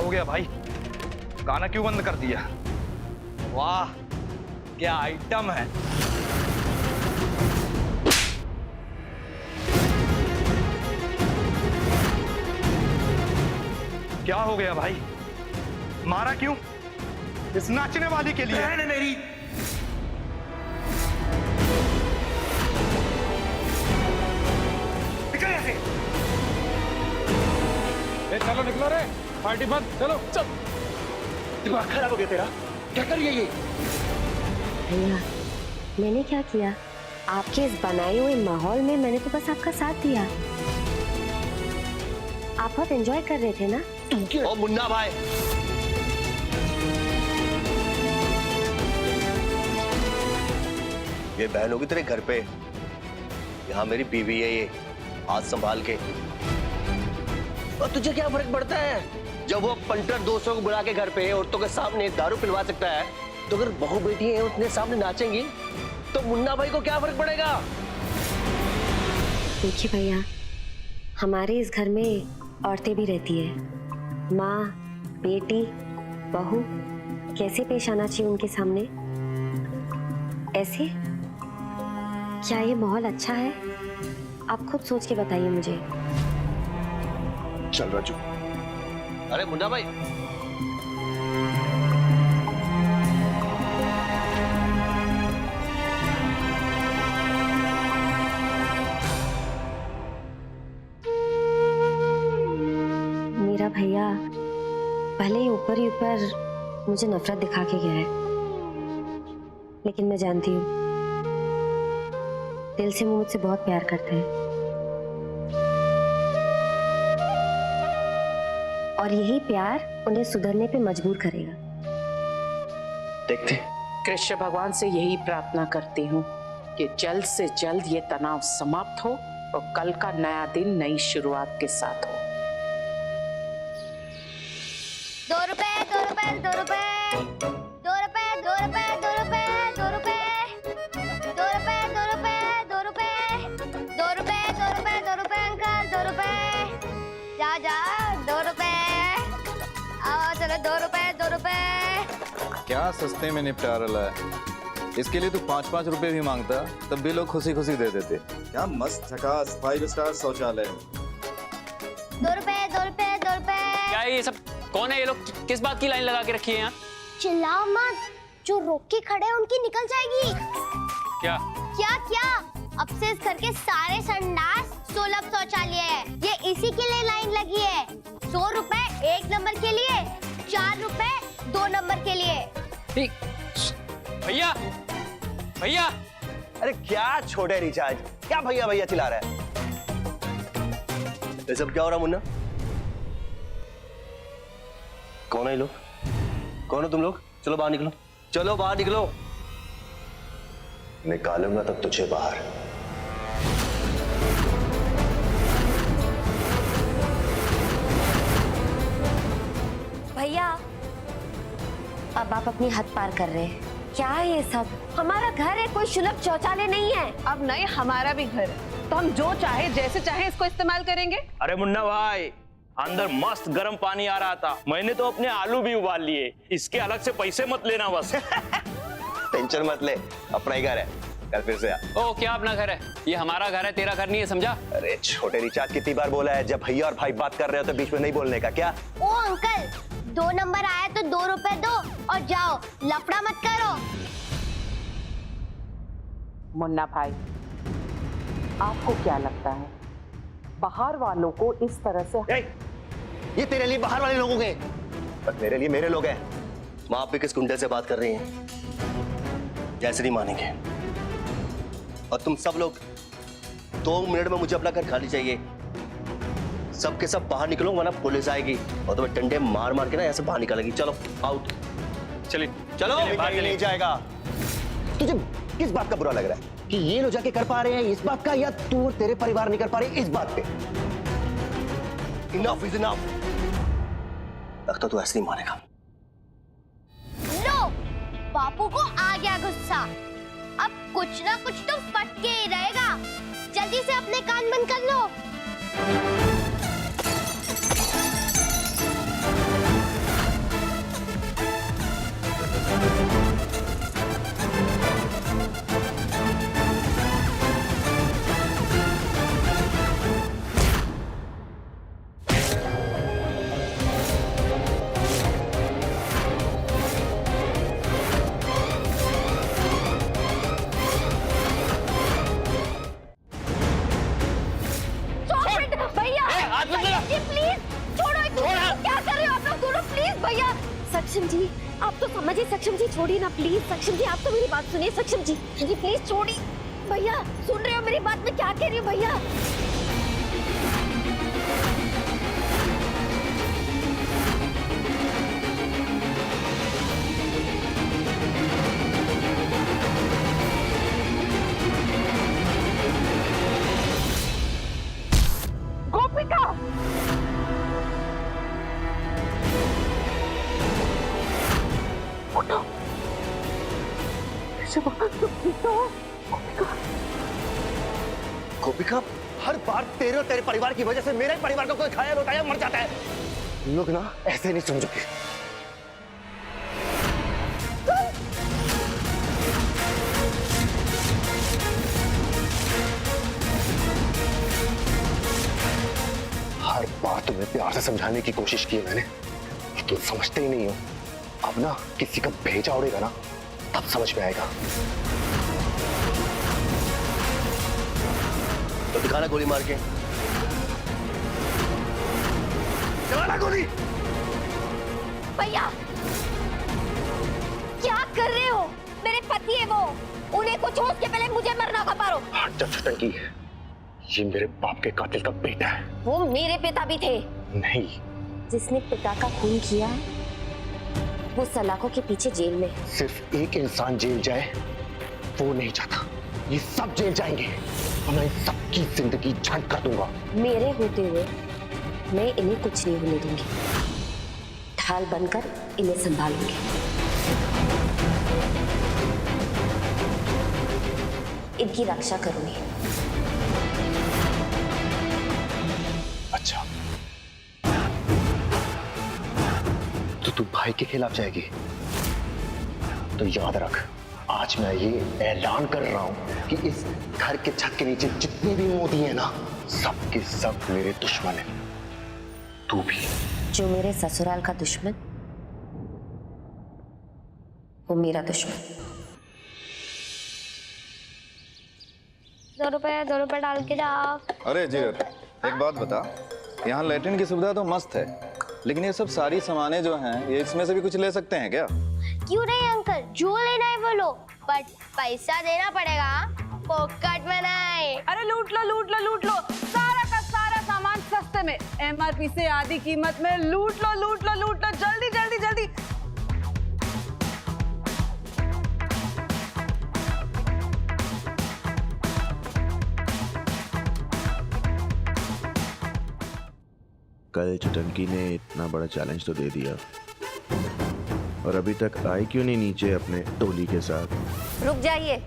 हो गया भाई? गाना क्यों बंद कर दिया? वाह क्या आइटम है। क्या हो गया भाई? मारा क्यों? इस नाचने वाली के लिए। बहन है मेरी। निकल यहाँ से। चलो निकलो रे, पार्टी बंद, चलो चल। दिमाग खराब हो गया तेरा? क्या कर रही है ये? भैया मैंने क्या किया? आपके इस बनाए हुए माहौल में मैंने तो बस आपका साथ दिया। आप बहुत एंजॉय कर रहे थे ना? ओ मुन्ना भाई, ये बहन होगी तेरे घर पे, यहाँ मेरी बीवी है, ये हाथ संभाल के। और तुझे क्या फर्क पड़ता है? जब वो पंटर दोस्तों को बुला के घर पे औरतों के सामने दारू पिलवा सकता है, तो अगर बहू बेटी है उतने सामने नाचेंगी तो मुन्ना भाई को क्या फर्क पड़ेगा? देखिए भैया, हमारे इस घर में औरतें भी रहती है, माँ, बेटी, बहू, कैसे पेश आना चाहिए उनके सामने? ऐसे? क्या ये माहौल अच्छा है? आप खुद सोच के बताइए मुझे। चल राजू। अरे मुन्ना भाई, मेरा भैया भले ही ऊपर मुझे नफरत दिखा के गया है, लेकिन मैं जानती हूँ दिल से वो मुझसे बहुत प्यार करते हैं, और यही प्यार उन्हें सुधरने पे मजबूर करेगा। देखते। कृष्ण भगवान से यही प्रार्थना करती हूँ कि जल्द से जल्द ये तनाव समाप्त हो और कल का नया दिन नई शुरुआत के साथ हो। 2 रुपए 2 रुपए 2 रुपए 2 रुपए 2 रुपए 2 रुपए 2 रुपए 2 रुपए 2 रुपए 2 रुपए 2 रुपए 2 रुपए 2 रुपए अंकल 2 रुपए। जा जा 2 रुपए। आओ चलो 2 रुपए 2 रुपए। क्या सस्ते में निपटा रहा है? इसके लिए तू 5-5 रुपए भी मांगता तब भी लोग खुशी खुशी दे देते। क्या मस्त झकास 5 स्टार शौचालय। 2 रुपए 2 रुपए 2 रुपए। क्या ये सब कौन है? ये लोग किस बात की लाइन लगा के रखी है यहाँ? चिल्लाओ मत, जो रोक के खड़े हैं उनकी निकल जाएगी। क्या क्या क्या? अब से इस घर के सारे संडास सुलभ शौचालय है। ये इसी के लिए लाइन लगी है। 100 रुपए 1 नंबर के लिए, 4 रुपए 2 नंबर के लिए। ठीक। भैया भैया। अरे क्या छोटे रिचार्ज, क्या भैया भैया चिल्ला रहा है? ये सब क्या हो रहा मुन्ना? कौन है ये लोग? कौन हो तुम लोग? चलो बाहर निकलो, चलो बाहर निकलो। निकालूंगा तब तुझे बाहर। भैया अब आप अपनी हद पार कर रहे हैं। क्या है ये सब? हमारा घर है, कोई सुलभ शौचालय नहीं है। अब नहीं, हमारा भी घर है तो हम जो चाहे जैसे चाहे इसको इस्तेमाल करेंगे। अरे मुन्ना भाई, अंदर मस्त गर्म पानी आ रहा था, मैंने तो अपने आलू भी उबाल लिए। इसके अलग से पैसे मत लेना बस। टेंशन मत ले, अपना ही घर है, कल फिर से आ। ओ क्या अपना घर है? ये हमारा घर है, तेरा घर नहीं है, समझा? अरे छोटे रिचार्ज कितनी बार बोला है, जब भैया और भाई बात कर रहे हो तो बीच में नहीं बोलने का क्या? ओ अंकल, 2 नंबर आया तो 2 रुपए दो और जाओ, लफड़ा मत करो। मुन्ना भाई, आपको क्या लगता है बाहर वालों को इस तरह से? ये तेरे लिए बाहर वाले लोगों के, पर मेरे लिए मेरे लोग हैं। माँ आप भी किस गुंडे से बात कर रही हैं? जैसे नहीं मानेंगे। और तुम सब लोग 2 मिनट में मुझे अपना घर खाली चाहिए। सबके सब बाहर निकलो वरना पुलिस आएगी और तुम्हें डंडे मार मार के ना ऐसे बाहर निकालेगी। चलो आउट। चलिए चलो कहीं नहीं जाएगा। तुझे किस बात का बुरा लग रहा है कि ये लोग जाके कर पा रहे हैं इस बात का, या तू और तेरे परिवार नहीं कर पा रहे इस बात पे? Enough is enough. लगता तू ऐसे नहीं मानेगा। लो, बापू को आ गया गुस्सा। अब कुछ ना कुछ तो फटके ही रहेगा। जल्दी से अपने कान बंद कर लो। अब तो समझिए सक्षम जी, छोड़िए ना प्लीज। सक्षम जी आप तो मेरी बात सुनिए। सक्षम जी प्लीज छोड़िए। भैया सुन रहे हो मेरी बात, मैं क्या कह रही हूँ भैया? गोपिका, उठो। गोपिका, हर बार तेरे और तेरे परिवार की वजह से मेरे परिवार का कोई घायल होता है या मर जाता है। तुम लोग ना ऐसे नहीं समझोगे। हर बार तुम्हें प्यार से समझाने की कोशिश की है मैंने, तुम समझते ही नहीं हो। अब ना किसी का भेजा उड़ेगा ना, तब समझ में आएगा। तो दिखाना गोली मार के, चलाना गोली। भैया क्या कर रहे हो? मेरे पति है वो, उन्हें कुछ हो उसके पहले मुझे मरना का पारो। हट जा छटंकी, ये मेरे बाप के कातिल का बेटा है। वो मेरे पिता भी थे। नहीं, जिसने पिता का खून किया है वो सलाखों के पीछे जेल में है। सिर्फ एक इंसान जेल जाए वो नहीं चाहता, ये सब जेल जाएंगे और मैं इन सबकी जिंदगी झंड कर दूंगा। मेरे होते हुए मैं इन्हें कुछ नहीं होने दूंगी। ढाल बनकर इन्हें संभालूंगी। इनकी रक्षा करूंगी। अच्छा, तो तू भाई के खिलाफ जाएगी? तो याद रख, आज मैं ये ऐलान कर रहा हूं कि इस घर के छत के नीचे जितने भी मोदी हैं ना, सब के सब मेरे दुश्मन हैं। तू भी। जो मेरे ससुराल का दुश्मन वो मेरा दुश्मन। 2 रुपए डाल के जाओ। अरे जीर, एक बात बता, यहाँ लैट्रिन की सुविधा तो मस्त है, लेकिन ये सब सारी सामानें जो हैं, ये इसमें से भी कुछ ले सकते हैं क्या? क्यों नहीं अंकल, जो लेना है वो लो, बट पैसा देना पड़ेगा, पॉकेट में नहीं। अरे लूट लो लूट लो लूट लो, सारा का सारा सामान सस्ते में, MRP से आधी कीमत में। लूट लो लूट लो लूट लो, जल्दी जल्दी जल्दी। कल चटंकी ने इतना बड़ा चैलेंज तो दे दिया, और अभी तक आई क्यों नहीं नीचे अपने टोली के साथ? रुक जाइए।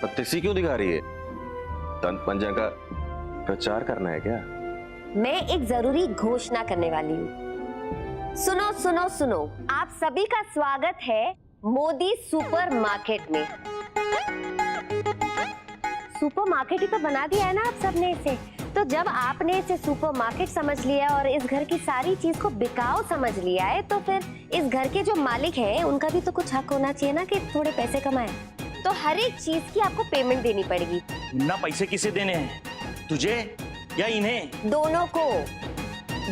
पत्तीसी क्यों दिखा रही है? तंत पंजा का प्रचार करना है क्या? मैं एक जरूरी घोषणा करने वाली हूँ। सुनो सुनो सुनो, आप सभी का स्वागत है मोदी सुपर मार्केट में। सुपर मार्केट ही तो बना दिया है ना आप सबने इसे। तो जब आपने इसे सुपर मार्केट समझ लिया और इस घर की सारी चीज को बिकाऊ समझ लिया है, तो फिर इस घर के जो मालिक हैं उनका भी तो कुछ हक होना चाहिए ना कि थोड़े पैसे कमाएं। तो हर एक चीज की आपको पेमेंट देनी पड़ेगी। ना पैसे किसे देने हैं, तुझे या इन्हें? दोनों को।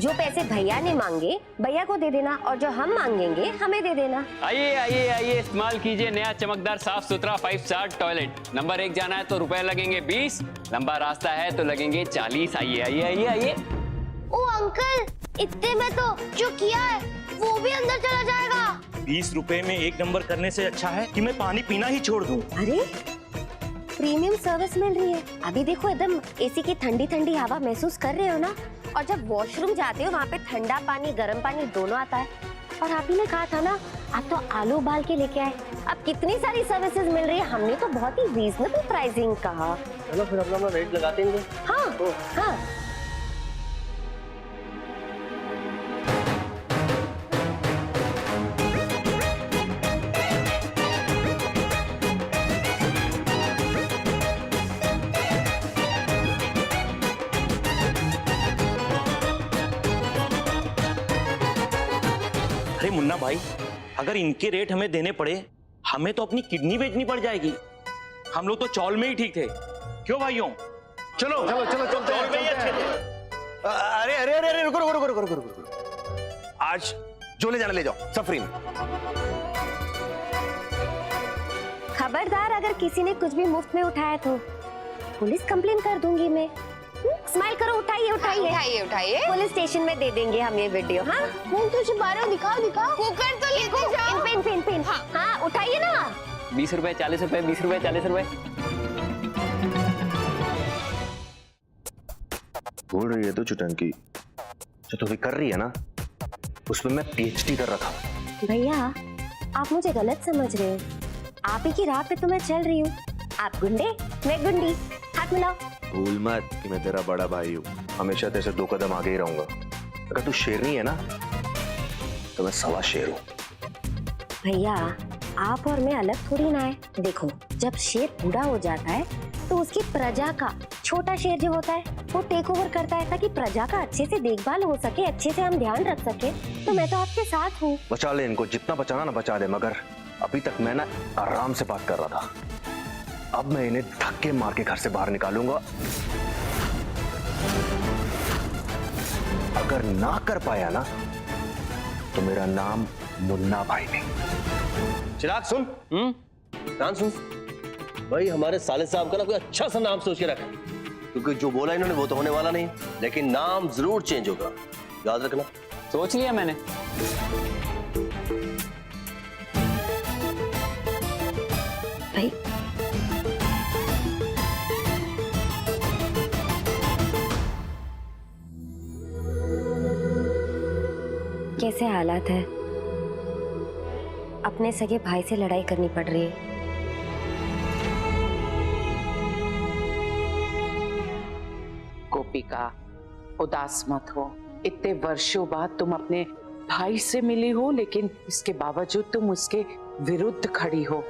जो पैसे भैया ने मांगे भैया को दे देना, और जो हम मांगेंगे हमें दे देना। आइए आइए आइए, इस्तेमाल कीजिए नया चमकदार साफ सुथरा 5 स्टार टॉयलेट। नंबर 1 जाना है तो रुपए लगेंगे 20, लंबा रास्ता है तो लगेंगे 40। आइए आइए आइए आइए। ओ अंकल, इतने में तो जो किया है वो भी अंदर चला जाएगा। 20 रुपए में 1 नंबर करने से अच्छा है कि मैं पानी पीना ही छोड़ दूं। अरे प्रीमियम सर्विस मिल रही है। अभी देखो एकदम एसी की ठंडी ठंडी हवा महसूस कर रहे हो ना। और जब वॉशरूम जाते हो वहाँ पे ठंडा पानी गर्म पानी दोनों आता है। और आप ही ने कहा था ना, आप तो आलू उबाल के लेके आए। अब कितनी सारी सर्विसेज मिल रही है, हमने तो बहुत ही रीजनेबल प्राइसिंग कहा। चलो फिर अपना रेट लगाते हैं। हाँ हाँ। अरे मुन्ना भाई, अगर इनके रेट हमें देने पड़े, हमें तो अपनी किडनी बेचनी पड़ जाएगी। हम लोग तो चौल में ही ठीक थे, क्यों भाइयों? चलो चलो चलो चलो चौल में ही अच्छे थे। अरे अरे अरे रुको रुको रुको रुको रुको रुको। आज जो ले जाना ले जाओ, सब फ्री में। खबरदार, अगर किसी ने कुछ भी मुफ्त में उठाया तो पुलिस कंप्लेन कर दूंगी मैं। स्माइल करो, उठाइए उठाइए उठाइए उठाइए। पुलिस स्टेशन में दे देंगे हम ये वीडियो। हाँ फोन तो छुपा रहे हो, दिखाओ दिखाओ। कुकर तो लेते जाओ। Pen pen pen. हाँ उठाइए ना। 20 रुपए 40 रुपए 20 रुपए 40 रुपए। बोल रही है तो चुटंकी, जो तू भी कर रही है ना, उसमें मैं PhD कर रखा हूँ। भैया आप मुझे गलत समझ रहे हो। आप ही की राह पे तो मैं चल रही हूँ। आप गुंडे, मैं गुंडी, हाथ मिलाओ। भूल मत कि मैं तेरा बड़ा भाई हूँ, हमेशा तेरे से 2 कदम आगे ही रहूंगा। अगर तू शेरनी है ना, तो मैं 1.25 शेर हूँ। भैया आप और मैं अलग थोड़ी ना है। देखो, जब शेर बूढ़ा हो जाता है तो उसकी प्रजा का छोटा शेर जो होता है वो टेक ओवर करता है, ताकि प्रजा का अच्छे से देखभाल हो सके, अच्छे से हम ध्यान रख सके। तो मैं तो आपके साथ हूँ। बचा ले इनको, जितना बचाना ना बचा ले, मगर अभी तक मैं ना आराम से बात कर रहा था। अब मैं इन्हें धक्के मार के घर से बाहर निकालूंगा। अगर ना कर पाया ना, तो मेरा नाम मुन्ना भाई नहीं। चिराग सुन, नाम सुन भाई, हमारे साले साहब का ना कोई अच्छा सा नाम सोच के रख, क्योंकि जो बोला इन्होंने वो तो होने वाला नहीं, लेकिन नाम जरूर चेंज होगा, याद रखना। सोच लिया मैंने। भाई कैसे हालात है? अपने सगे भाई से लड़ाई करनी पड़ रही है। गोपिका, उदास मत हो। इतने वर्षों बाद तुम अपने भाई से मिली हो, लेकिन इसके बावजूद तुम उसके विरुद्ध खड़ी हो।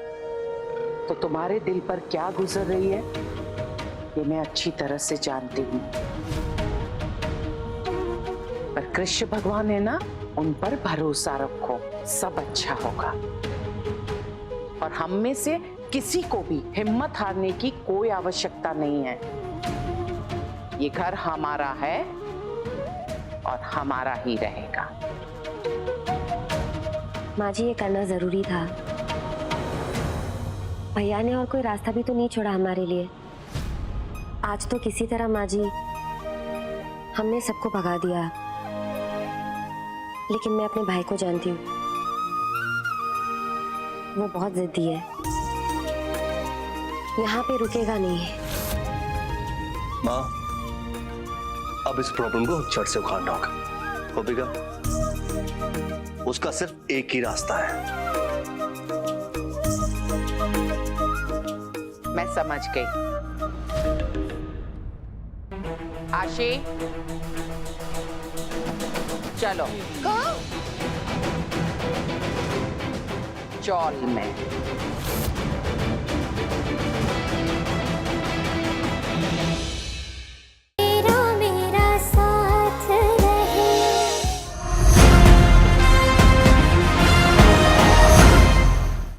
तो तुम्हारे दिल पर क्या गुजर रही है, ये मैं अच्छी तरह से जानती हूँ। पर कृष्ण भगवान है ना, उन पर भरोसा रखो, सब अच्छा होगा। और हम में से किसी को भी हिम्मत हारने की कोई आवश्यकता नहीं है। ये घर हमारा है और हमारा ही रहेगा। माँ जी, ये करना जरूरी था। भैया ने और कोई रास्ता भी तो नहीं छोड़ा हमारे लिए। आज तो किसी तरह माँ जी हमने सबको भगा दिया, लेकिन मैं अपने भाई को जानती हूँ, वो बहुत जिद्दी है, यहाँ पे रुकेगा नहीं। माँ, अब इस प्रॉब्लम को जड़ से उखाड़ना होगा। गोपिका, उसका सिर्फ एक ही रास्ता है। मैं समझ गई। आशी, चलो चौल में।